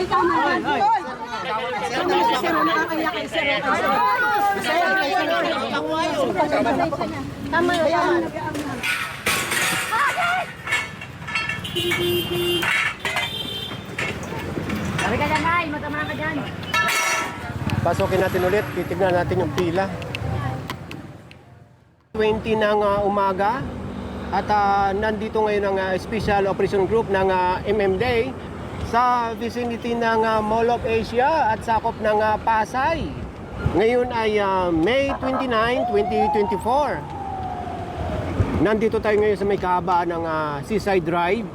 Hoy, tama yan. Hoy! Sir, nakakaiyak kay sir. Tama yan. Sabi ka dyan, Nay. Matama ka dyan. Pasokin natin ulit. Titignan natin yung pila. 20 ng umaga. At nandito ngayon ang Special Operation Group ng MMDA sa vicinity ng Mall of Asia at sakop ng Pasay. Ngayon ay May 29, 2024. Nandito tayo ngayon sa may kahabaan ng Seaside Drive.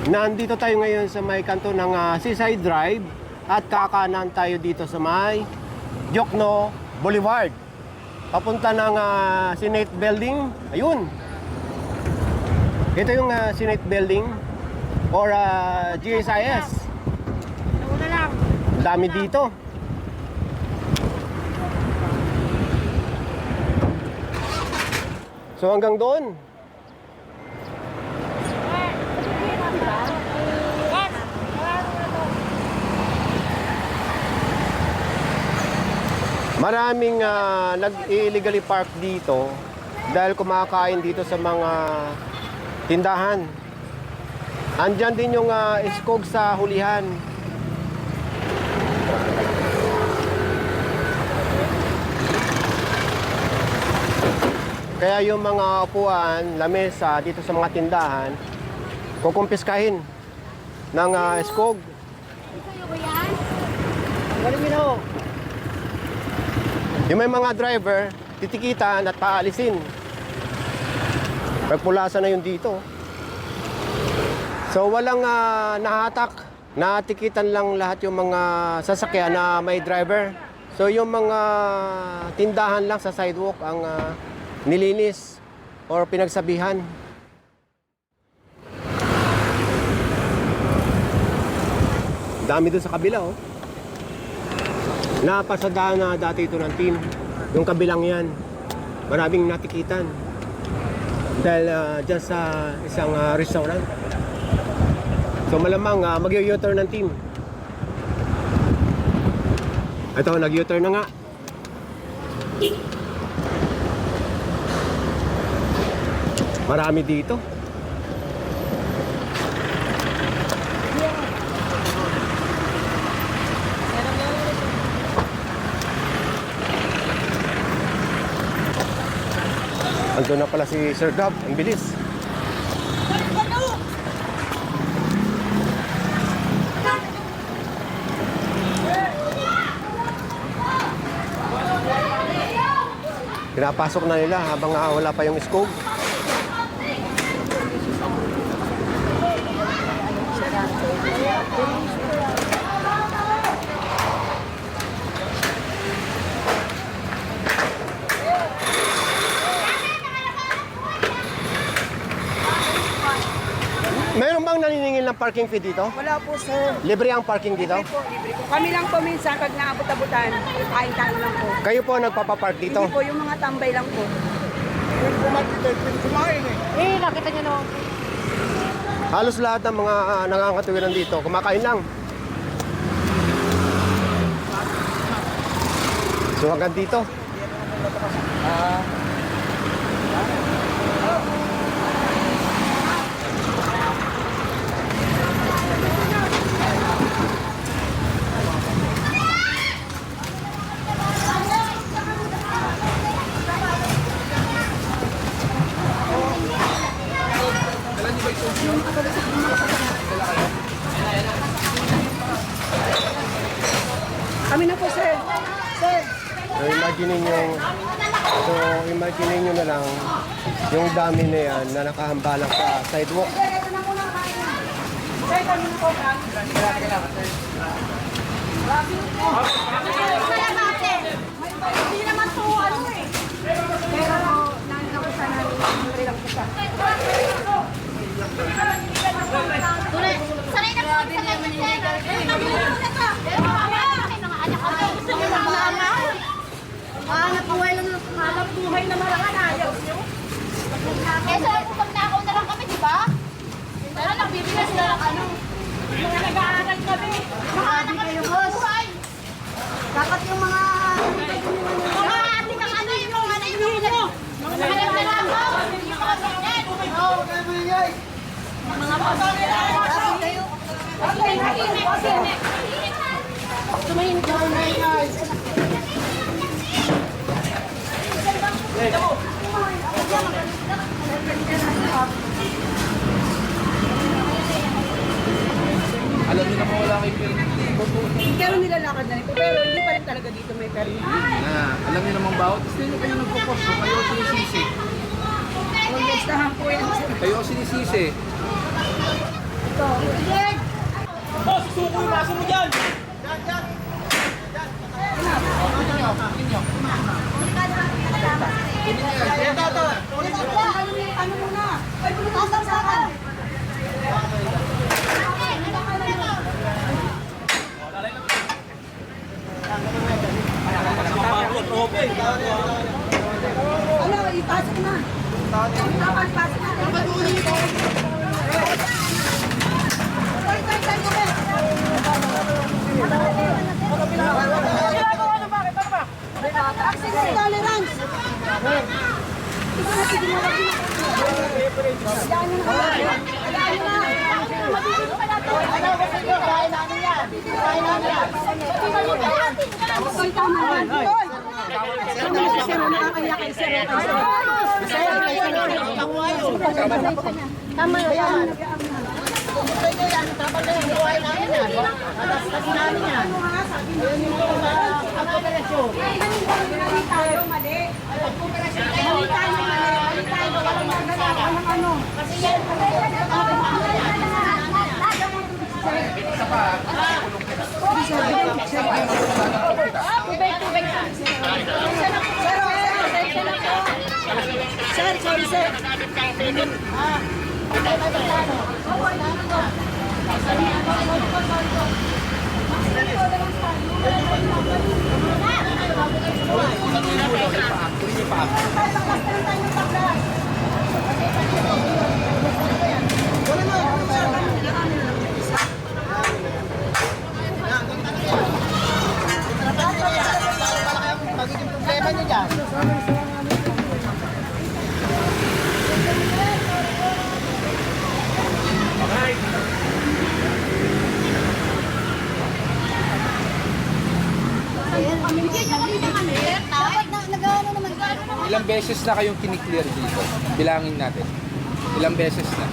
Nandito tayo ngayon sa may kanto ng Seaside Drive at kakanan tayo dito sa may Jokno Boulevard. Papunta ng Senate Building. Ayun. Ito yung Senate Building or GSIS. Nauna lang. Dami dito. So hanggang doon. Maraming nag-illegally park dito dahil kumakain dito sa mga tindahan. Andyan din yung iskog sa hulihan. Kaya yung mga upuan, lamesa dito sa mga tindahan, kukumpiskahin ng iskog. Sa'yo ba yan? Galing yun ho. Yung may mga driver, titikitan at paalisin. Pagpulasan na yun dito. So walang nahatak, natikitan lang lahat yung mga sasakyan na may driver. So yung mga tindahan lang sa sidewalk ang nilinis or pinagsabihan. Dami dun sa kabila oh. Napasadaan na dati ito ng team. Yung kabilang yan, maraming natikitan. Dahil dyan sa isang restaurant. So malamang mag-u-turn ng team. Ito, nag-u-turn na nga. Marami dito. Ando na pala si Sir Gab, ang bilis. Pinapasok na nila habang wala pa yung iskog. Mayroon bang naniningil ng parking fee dito? Wala po, sir. Libre ang parking dito? Libre po, libre po. Kami lang po minsan, pag naabot-abutan, kain tayo lang po. Kayo po nagpapapark dito? Hindi po, yung mga tambay lang po. Nakita niyo naman. Halos lahat ng mga nangangatuwiran dito, kumakain lang. So hanggang dito. Kami na po, sir. Sir. So imagine niyo na lang yung dami na yan na nakahambalang sa sidewalk. Sir, ito na muna kain. Sir, kami na po. Hindi naman po, ano eh. Pero, nakita ko sana, libre lang po siya. Tunay, sanay na po sa kanya, sir. Hanap buhay lang ng hanap buhay na marangan, ayaw nyo. Eh, sir, pag nakaw na lang kami, di ba? Pero nagbibigas na lang ano. Mga nag-aaral kami. Mga kayo. Tumahimik ka. Alam niyo naman wala kayong permit dito. Pero nilalakad na rin po. Pero hindi pa rin talaga dito may permit. Alam niyo naman bawat stay niyo kayo nagpo-post. So, kayo sinisisi. Listahan po yan. Kayo sinisisi. Ito. Boss, suko yung baso mo dyan! Ano muna? Ay, bulutasan sa akin. Ano, ipasok na. Ipasok na. Accident tolerance. Tama yan. Sir, sorry sir. Magiging problema niyo dyan. Ilang beses na kayong kiniklear dito? Bilangin natin. Ilang beses na?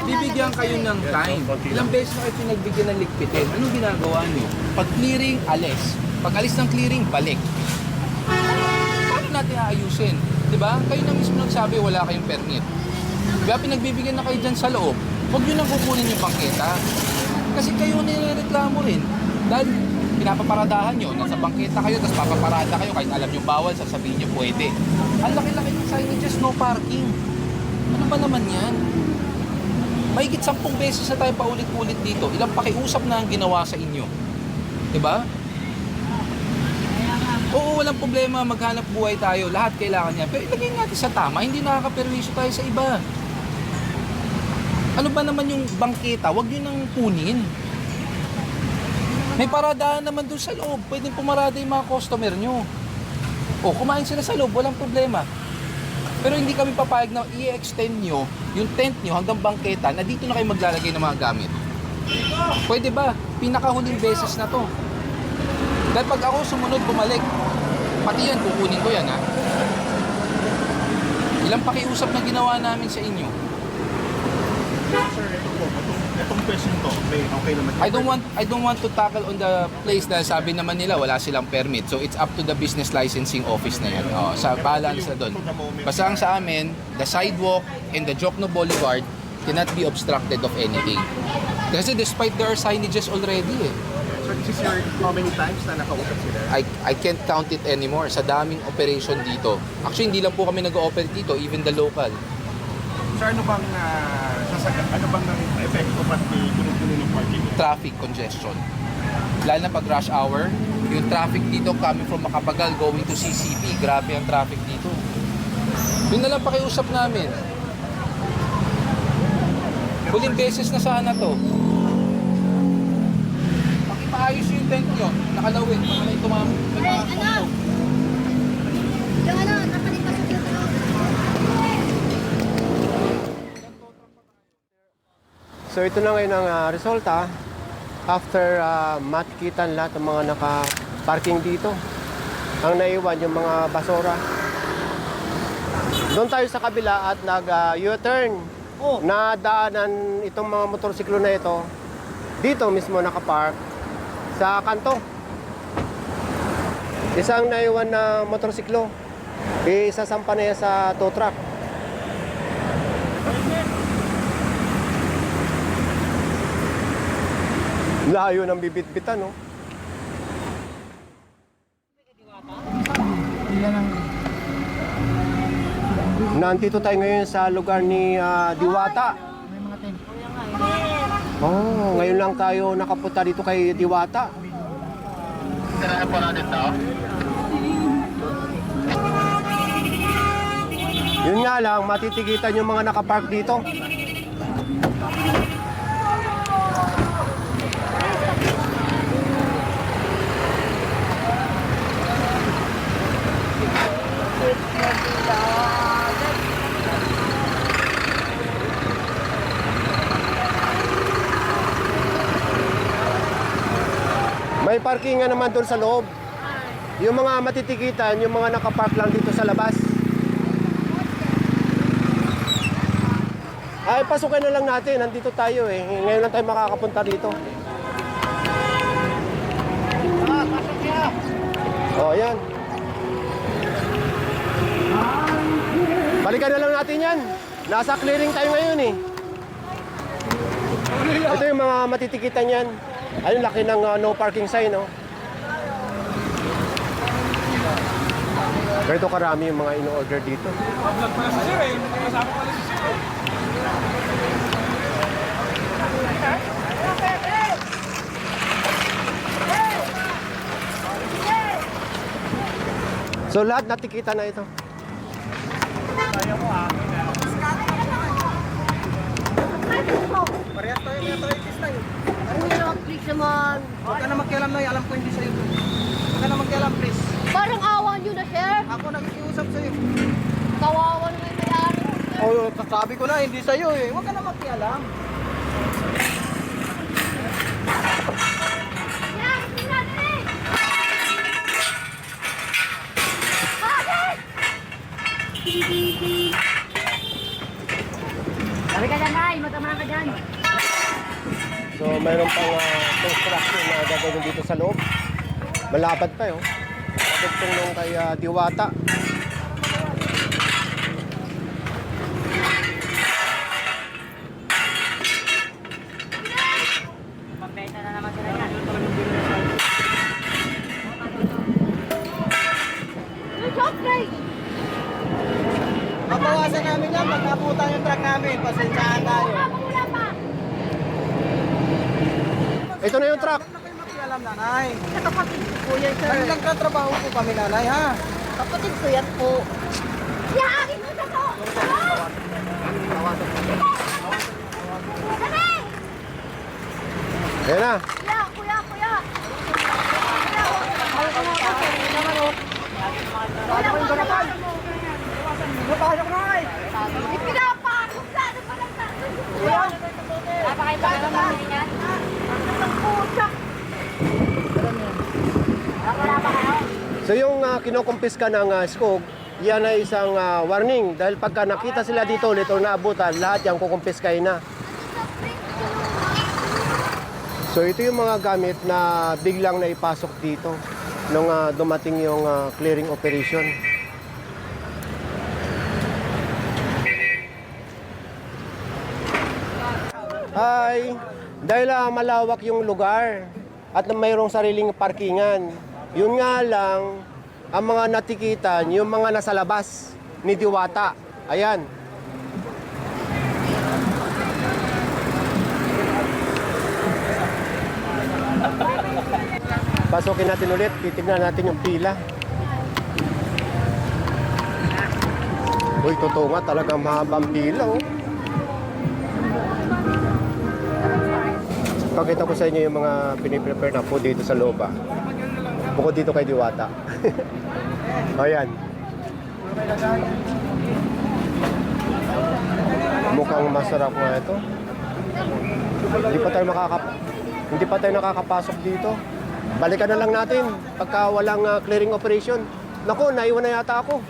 Bibigyan kayo ng time. Ilang beses na kayo pinagbigyan ng ligpitin? Anong ginagawa niyo? Pag clearing, alis. Pag alis ng clearing, balik. Paano natin aayusin? Diba? Kayo na mismo nagsabi wala kayong permit. Kaya pinagbibigyan na kayo dyan sa loob, huwag nyo nang kukunin yung bangketa. Kasi kayo nireklamo rin. Dahil pinapaparadahan nyo, nasa bangketa kayo, tapos papaparada kayo, kahit alam nyo bawal, sasabihin nyo pwede. Ang laki-laki ng signages, no parking. Ano ba naman yan? Mahigit 10 beses na tayo paulit-ulit dito. Ilang pakiusap na ang ginawa sa inyo. Diba? Oo, walang problema, maghanap buhay tayo. Lahat kailangan yan. Pero ilagay natin sa tama, hindi nakakaperwisyo tayo sa iba. Ano ba naman yung bangketa? Huwag nyo nang kunin. May paradahan naman doon sa loob. Pwedeng pumarada yung mga customer nyo. O, kumain sila sa loob, walang problema. Pero hindi kami papayag na i-extend nyo yung tent nyo hanggang bangketa na dito na kayo maglalagay ng mga gamit. Pwede ba? Pinakahuling beses na to. Dahil pag ako sumunod, bumalik, pati yan, kukunin ko yan, ha? Ilang pakiusap na ginawa namin sa inyo. Sir, ito po. Itong question to, okay naman. I don't want to tackle on the place na sabi naman nila wala silang permit. So it's up to the business licensing office na yan. Sa balance na doon. Basta ang sa amin, the sidewalk and the Jokno Boulevard cannot be obstructed of anything. Kasi despite there are signages already eh. So this is your how many times na nakausap sila? I can't count it anymore sa daming operation dito. Actually, hindi lang po kami nag-ooperate dito, even the local. So ano bang epekto pag puno-puno ng parking? Traffic congestion. Lalo na pag rush hour, yung traffic dito coming from Macapagal going to CCP, grabe ang traffic dito. Yun na lang pakiusap namin. Huling beses na sana to. Pakipaayos yung tent nyo, nakalawin, para may tumama. Yung napalipasok yung So ito na ngayon ang resulta after matikitan lahat ng mga naka-parking dito. Ang naiwan yung mga basura. Doon tayo sa kabila at nag-U-turn. Nadaanan itong mga motorsiklo na ito. Dito mismo nakapark sa kanto. Isang naiwan na motorsiklo. Isasampa na yan sa tow truck. Layo ng bibit-bitan, no? Nandito tayo ngayon sa lugar ni Diwata. Oh, ngayon lang tayo nakapunta dito kay Diwata. Yun nga lang, matitigitan yung mga nakapark dito. May parkingan naman doon sa loob. Yung mga matitikitan, yung mga nakapark lang dito sa labas. Ay, pasukin na lang natin. Nandito tayo eh. Ngayon lang tayo makakapunta dito. Oh, yan. Balikan na lang natin yan. Nasa clearing tayo ngayon eh. Ito yung mga matitikitan yan. Ayun, laki ng no parking sign, no? Ganito karami yung mga ino-order dito. So lahat natikita na ito. Parehas tayo may arthritis na yun. Ano yung please naman? Huwag ka na makialam na, alam ko hindi sa'yo. Huwag ka na makialam, please. Parang awa nyo na, sir. Ako nakikiusap sa'yo. Kawawa naman may ano. Oh, sabi ko na, hindi sa'yo eh. Huwag ka na makialam. Yan, tingnan din! Bakit? Sabi ka dyan, Nay. Magkama ka dyan. So mayroon pang construction na gagawin dito sa loob. Malapad pa yun. Pagtong nung kay Diwata. Magbenta na naman sila yan. Yung chocolate! Mabawasan namin yan, pagkaputan yung truck namin. Pasensyahan tayo. Wala pa! Ito na yung truck. Huwag na kayo makialam, nanay. Sa kapatid ko yan, sir. Kami nagtatrabaho po kami, nanay, ha? Kapatid ko yan po. Yakin mo sa to! Dali! Ayan na. Kuya, kuya, kuya! Napasok na, nanay. Ipinapasok sa ano pa lang sa... Kuya! Napakaiba na naman yan. Ang pusak! Wala pa kayo? So yung kinukumpiska ng skog, yan ay isang warning. Dahil pagka nakita sila dito ulit o naabutan, lahat yung kukumpiskay na. So ito yung mga gamit na biglang naipasok dito nung dumating yung clearing operation. Hi! Dahil malawak yung lugar at mayroong sariling parkingan. Yun nga lang, ang mga natikitan, yung mga nasa labas ni Diwata. Ayan. Pasukin natin ulit, titignan natin yung pila. Uy, totoo nga, talagang mahabang pila, oh. Pakita ko sa inyo yung mga piniprepare na food dito sa loob, ah. Bukod dito kay Diwata. Ayan. Mukhang masarap nga ito. Hindi pa tayo nakakapasok dito. Balikan na lang natin pagka walang clearing operation. Naku, naiwan na yata ako.